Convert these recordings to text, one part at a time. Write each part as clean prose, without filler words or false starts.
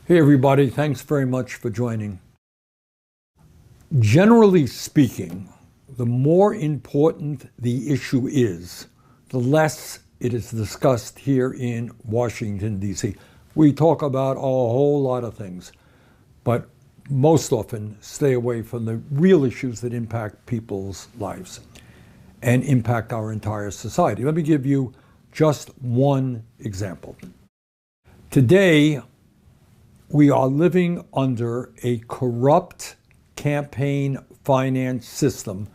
Hey everybody, thanks very much for joining. Generally speaking, the more important the issue is, the less it is discussed here in Washington, D.C. We talk about a whole lot of things, but most often stay away from the real issues that impact people's lives and impact our entire society. Let me give you just one example. Today, we are living under a corrupt campaign finance system,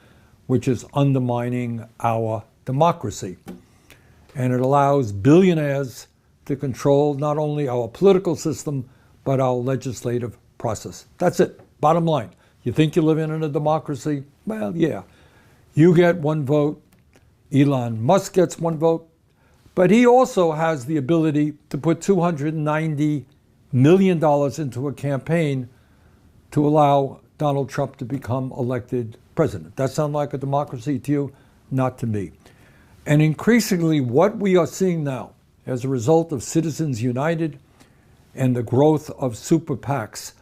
which is undermining our democracy. And it allows billionaires to control not only our political system, but our legislative process. That's it, bottom line. You think you live in a democracy? Well, yeah. You get one vote, Elon Musk gets one vote, but he also has the ability to put $290 million into a campaign to allow Donald Trump to become elected president. That sound like a democracy to you? Not to me. And increasingly, what we are seeing now as a result of Citizens United and the growth of super PACs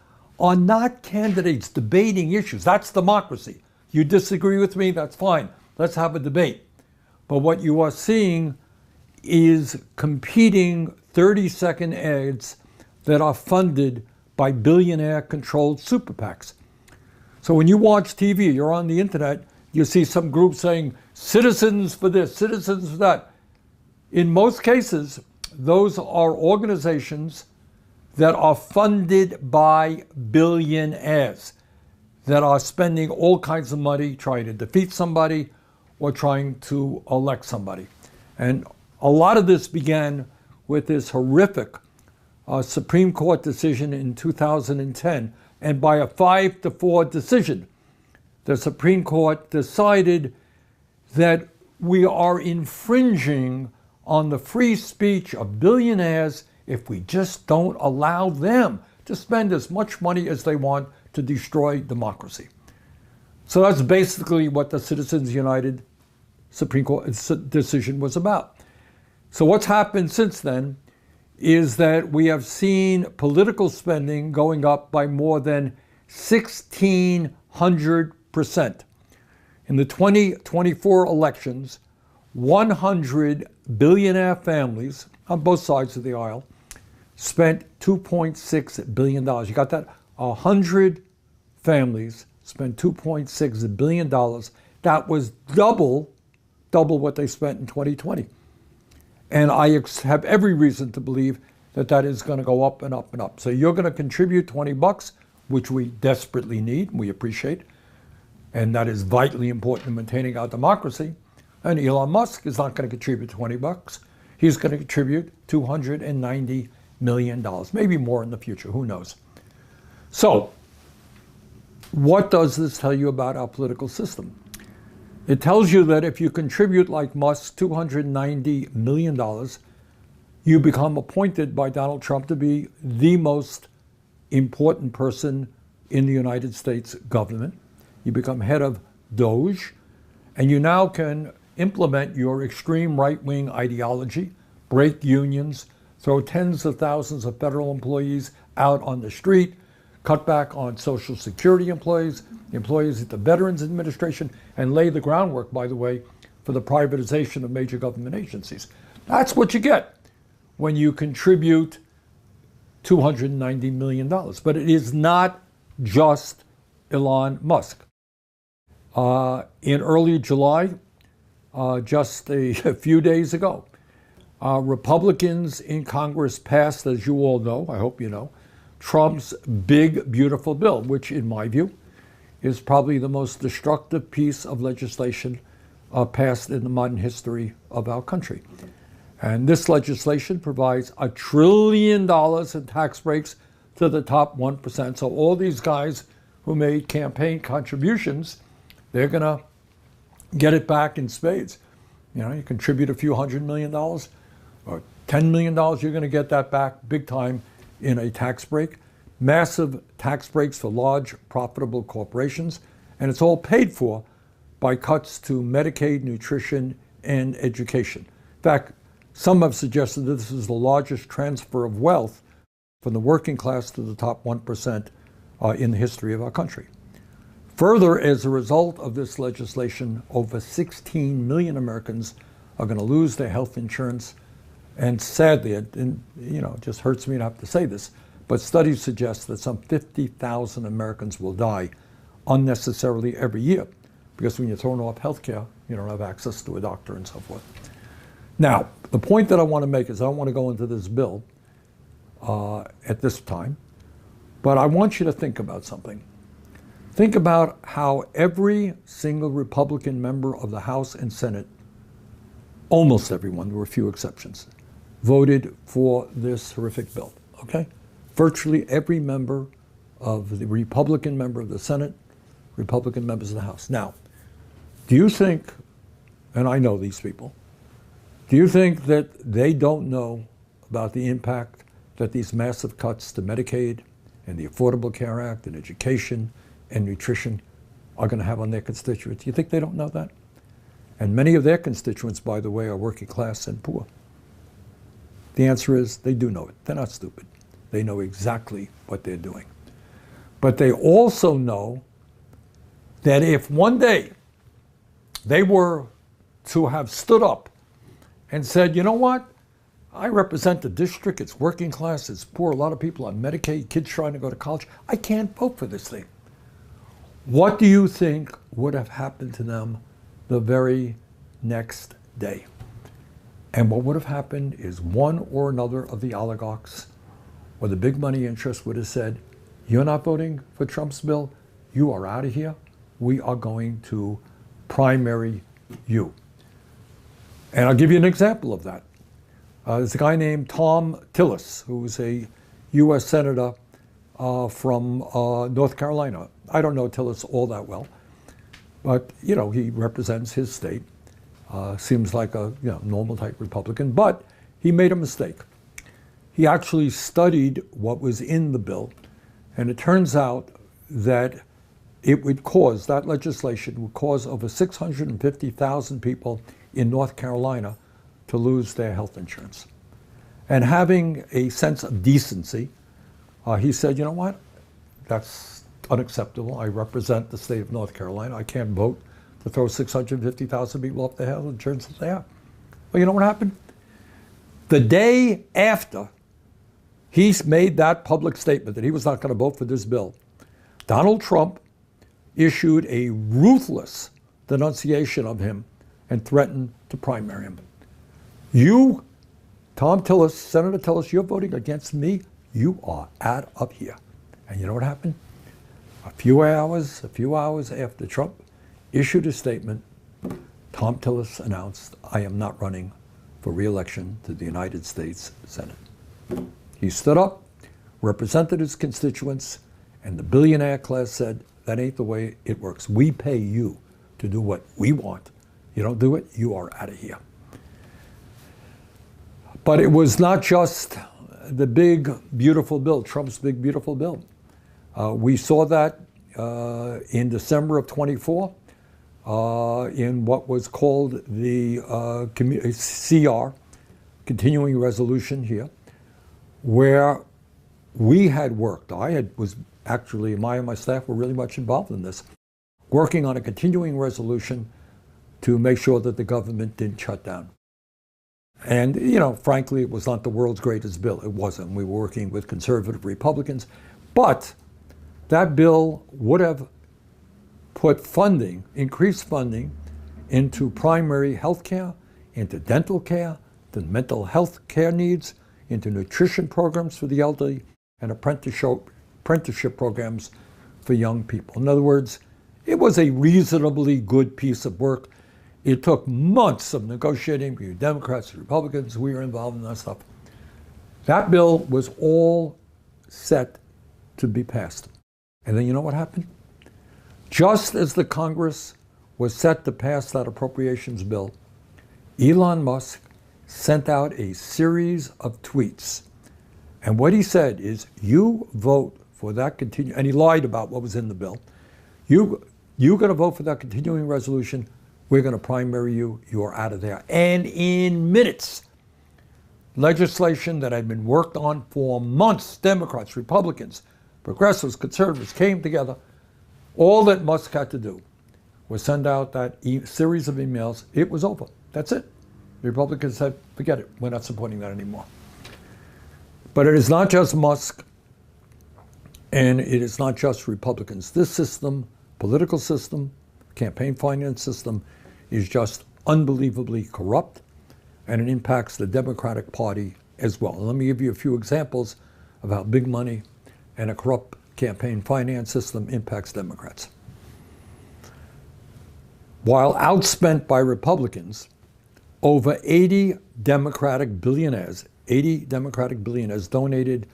are not candidates debating issues. That's democracy. You disagree with me, that's fine. Let's have a debate. But what you are seeing is competing 30-second ads that are funded by billionaire-controlled super PACs. So when you watch TV, you're on the internet, you see some group saying, citizens for this, citizens for that. In most cases, those are organizations that are funded by billionaires that are spending all kinds of money trying to defeat somebody or trying to elect somebody. And a lot of this began with this horrific Supreme Court decision in 2010, and by a 5-4 decision, the Supreme Court decided that we are infringing on the free speech of billionaires if we just don't allow them to spend as much money as they want to destroy democracy. So that's basically what the Citizens United Supreme Court decision was about. So what's happened since then is that we have seen political spending going up by more than 1,600%. In the 2024 elections, 100 billionaire families on both sides of the aisle spent $2.6 billion. You got that? 100 families spent $2.6 billion. That was double what they spent in 2020. And I have every reason to believe that that is going to go up and up and up. So you're going to contribute $20, which we desperately need, we appreciate, and that is vitally important in maintaining our democracy. And Elon Musk is not going to contribute $20. He's going to contribute $290 million, maybe more in the future, who knows. So what does this tell you about our political system? It tells you that if you contribute, like Musk, $290 million, you become appointed by Donald Trump to be the most important person in the United States government. You become head of DOJ, and you now can implement your extreme right-wing ideology, break unions, throw tens of thousands of federal employees out on the street, cut back on Social Security employees at the Veterans Administration, and lay the groundwork, by the way, for the privatization of major government agencies. That's what you get when you contribute $290 million. But it is not just Elon Musk. In early July, just a few days ago, Republicans in Congress passed, as you all know, I hope you know, Trump's big, beautiful bill, which in my view is probably the most destructive piece of legislation passed in the modern history of our country. And this legislation provides $1 trillion in tax breaks to the top 1%. So all these guys who made campaign contributions, they're going to get it back in spades. You know, you contribute a few $100 million or $10 million, you're going to get that back big time in a tax break. Massive tax breaks for large, profitable corporations, and it's all paid for by cuts to Medicaid, nutrition, and education. In fact, some have suggested that this is the largest transfer of wealth from the working class to the top 1% in the history of our country. Further, as a result of this legislation, over 16 million Americans are going to lose their health insurance. And sadly, it just hurts me to have to say this, but studies suggest that some 50,000 Americans will die unnecessarily every year, because when you're thrown off health care, you don't have access to a doctor and so forth. Now, the point that I want to make is I don't want to go into this bill at this time, but I want you to think about something. Think about how every single Republican member of the House and Senate, almost everyone, there were a few exceptions, voted for this horrific bill, okay? Virtually every member of the Republican member of the Senate, Republican members of the House. Now, do you think, and I know these people, do you think that they don't know about the impact that these massive cuts to Medicaid and the Affordable Care Act and education and nutrition are going to have on their constituents? You think they don't know that? And many of their constituents, by the way, are working class and poor. The answer is they do know it. They're not stupid. They know exactly what they're doing. But they also know that if one day they were to have stood up and said, you know what? I represent the district, it's working class, it's poor, a lot of people on Medicaid, kids trying to go to college. I can't vote for this thing. What do you think would have happened to them the very next day? And what would have happened is one or another of the oligarchs or the big money interests would have said, you're not voting for Trump's bill, you are out of here, we are going to primary you. And I'll give you an example of that. There's a guy named Tom Tillis, who's a U.S. Senator from North Carolina. I don't know Tillis all that well, but he represents his state. Seems like a normal type Republican, but he made a mistake. He actually studied what was in the bill, and it turns out that that legislation would cause over 650,000 people in North Carolina to lose their health insurance. And having a sense of decency, he said, you know what? That's unacceptable. I represent the state of North Carolina. I can't vote to throw 650,000 people off the health insurance that they have. Well, you know what happened? The day after he made that public statement that he was not going to vote for this bill, Donald Trump issued a ruthless denunciation of him and threatened to primary him. You, Tom Tillis, Senator Tillis, you're voting against me. You are out of here. And you know what happened? A few hours after Trump issued a statement, Tom Tillis announced, I am not running for re-election to the United States Senate. He stood up, represented his constituents, and the billionaire class said, that ain't the way it works. We pay you to do what we want. You don't do it, you are out of here. But it was not just the big, beautiful bill, Trump's big, beautiful bill. We saw that in December of 24 in what was called the CR, continuing resolution here, where we had worked. Actually, my staff were really much involved in this, working on a continuing resolution to make sure that the government didn't shut down. And, frankly, it was not the world's greatest bill. It wasn't. We were working with conservative Republicans. But that bill would have put funding, increased funding, into primary health care, into dental care, to mental health care needs, into nutrition programs for the elderly, and apprenticeship programs for young people. In other words, it was a reasonably good piece of work. It took months of negotiating between Democrats and Republicans. We were involved in that stuff. That bill was all set to be passed. And then you know what happened? Just as the Congress was set to pass that appropriations bill, Elon Musk sent out a series of tweets. And what he said is, you vote for that and he lied about what was in the bill. You're going to vote for that continuing resolution. We're going to primary you. You are out of there. And in minutes, legislation that had been worked on for months. Democrats, Republicans, progressives, conservatives came together. All that Musk had to do was send out that series of emails. It was over. That's it. The Republicans said, forget it. We're not supporting that anymore. But it is not just Musk, and it is not just Republicans. This system, political system, campaign finance system, is just unbelievably corrupt, and it impacts the Democratic Party as well. And let me give you a few examples of how big money and a corrupt campaign finance system impacts Democrats. While outspent by Republicans, over 80 Democratic billionaires donated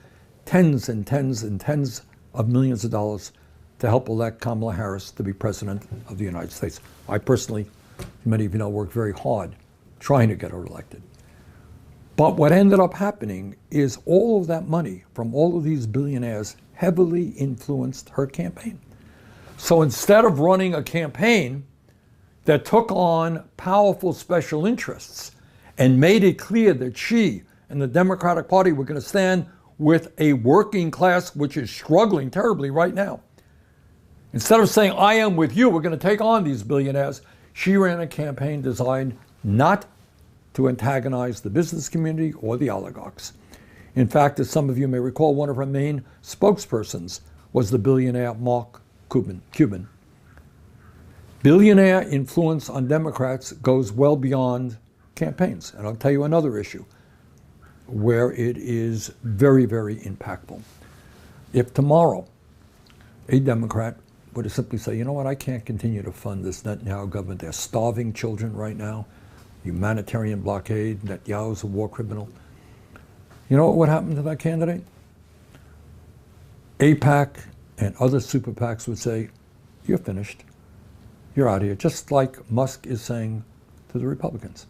tens and tens and tens of millions of dollars to help elect Kamala Harris to be president of the United States. I personally, many of you know, worked very hard trying to get her elected. But what ended up happening is all of that money from all of these billionaires heavily influenced her campaign. So instead of running a campaign that took on powerful special interests and made it clear that she and the Democratic Party were going to stand with a working class which is struggling terribly right now, instead of saying, I am with you, we're going to take on these billionaires, she ran a campaign designed not to antagonize the business community or the oligarchs. In fact, as some of you may recall, one of her main spokespersons was the billionaire Mark Cuban. Billionaire influence on Democrats goes well beyond campaigns. And I'll tell you another issue where it is very, very impactful. If tomorrow a Democrat were to simply say, you know what, I can't continue to fund this Netanyahu government. They're starving children right now. Humanitarian blockade. Netanyahu's a war criminal. You know what would happen to that candidate? AIPAC and other super PACs would say, you're finished. You're out of here. Just like Musk is saying to the Republicans.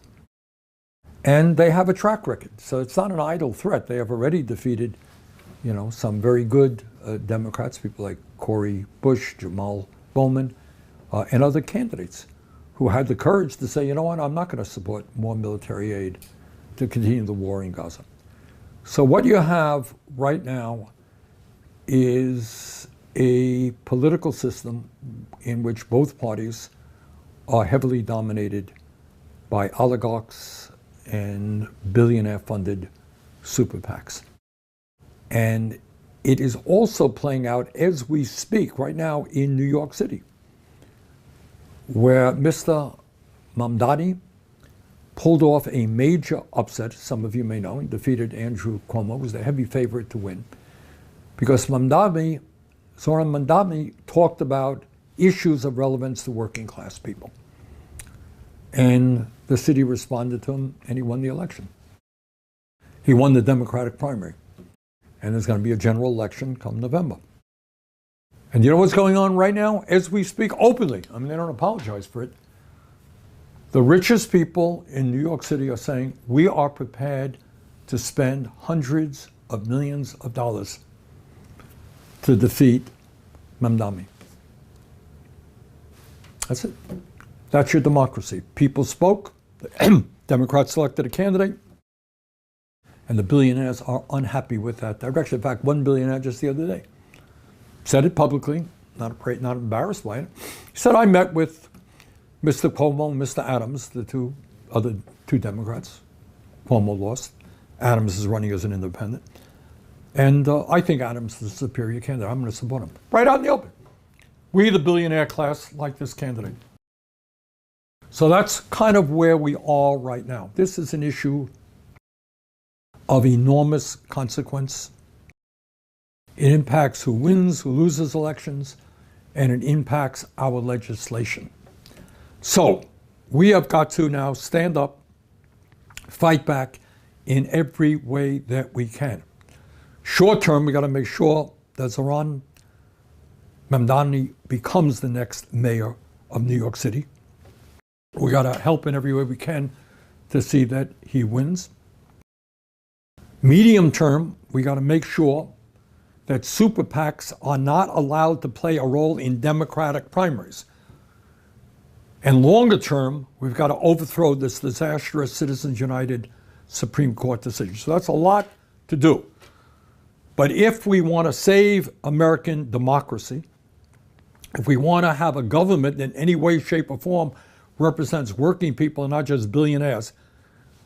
And they have a track record. So it's not an idle threat. They have already defeated, you know, some very good Democrats, people like Cori Bush, Jamal Bowman, and other candidates who had the courage to say, you know what, I'm not going to support more military aid to continue the war in Gaza. So what you have right now is a political system in which both parties are heavily dominated by oligarchs and billionaire-funded super PACs. And it is also playing out as we speak right now in New York City, where Mr. Mamdani pulled off a major upset, some of you may know, and defeated Andrew Cuomo, was the heavy favorite to win, because Zohran Mandani talked about issues of relevance to working class people. And the city responded to him, and he won the election. He won the Democratic primary. And there's going to be a general election come November. And you know what's going on right now? As we speak openly, I mean, they don't apologize for it. The richest people in New York City are saying, we are prepared to spend hundreds of millions of dollars to defeat Mamdani. That's it. That's your democracy. People spoke, the Democrats selected a candidate, and the billionaires are unhappy with that direction. In fact, one billionaire just the other day said it publicly, not embarrassed by it. He said, I met with Mr. Cuomo and Mr. Adams, the other two Democrats. Cuomo lost. Adams is running as an independent. And I think Adams is the superior candidate. I'm going to support him. Right out in the open. We, the billionaire class, like this candidate. So that's kind of where we are right now. This is an issue of enormous consequence. It impacts who wins, who loses elections, and it impacts our legislation. So we have got to now stand up, fight back in every way that we can. Short term, we got to make sure that Zohran Mandani becomes the next mayor of New York City. We got to help in every way we can to see that he wins. Medium term, we got to make sure that super PACs are not allowed to play a role in Democratic primaries. And longer term, we've got to overthrow this disastrous Citizens United Supreme Court decision. So that's a lot to do. But if we want to save American democracy, if we want to have a government that in any way, shape, or form represents working people and not just billionaires,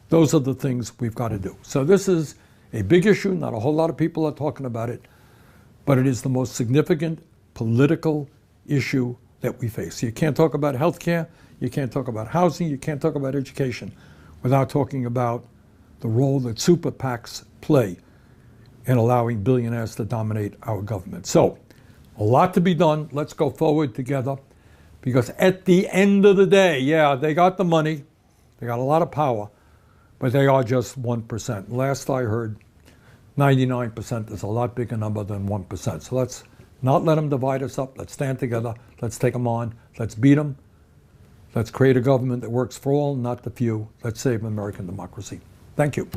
those are the things we've got to do. So this is a big issue. Not a whole lot of people are talking about it, but it is the most significant political issue that we face. You can't talk about health care, you can't talk about housing, you can't talk about education without talking about the role that super PACs play in allowing billionaires to dominate our government. So, a lot to be done. Let's go forward together, because at the end of the day, yeah, they got the money, they got a lot of power, but they are just 1%. Last I heard, 99% is a lot bigger number than 1%. So let's not let them divide us up. Let's stand together. Let's take them on. Let's beat them. Let's create a government that works for all, not the few. Let's save American democracy. Thank you.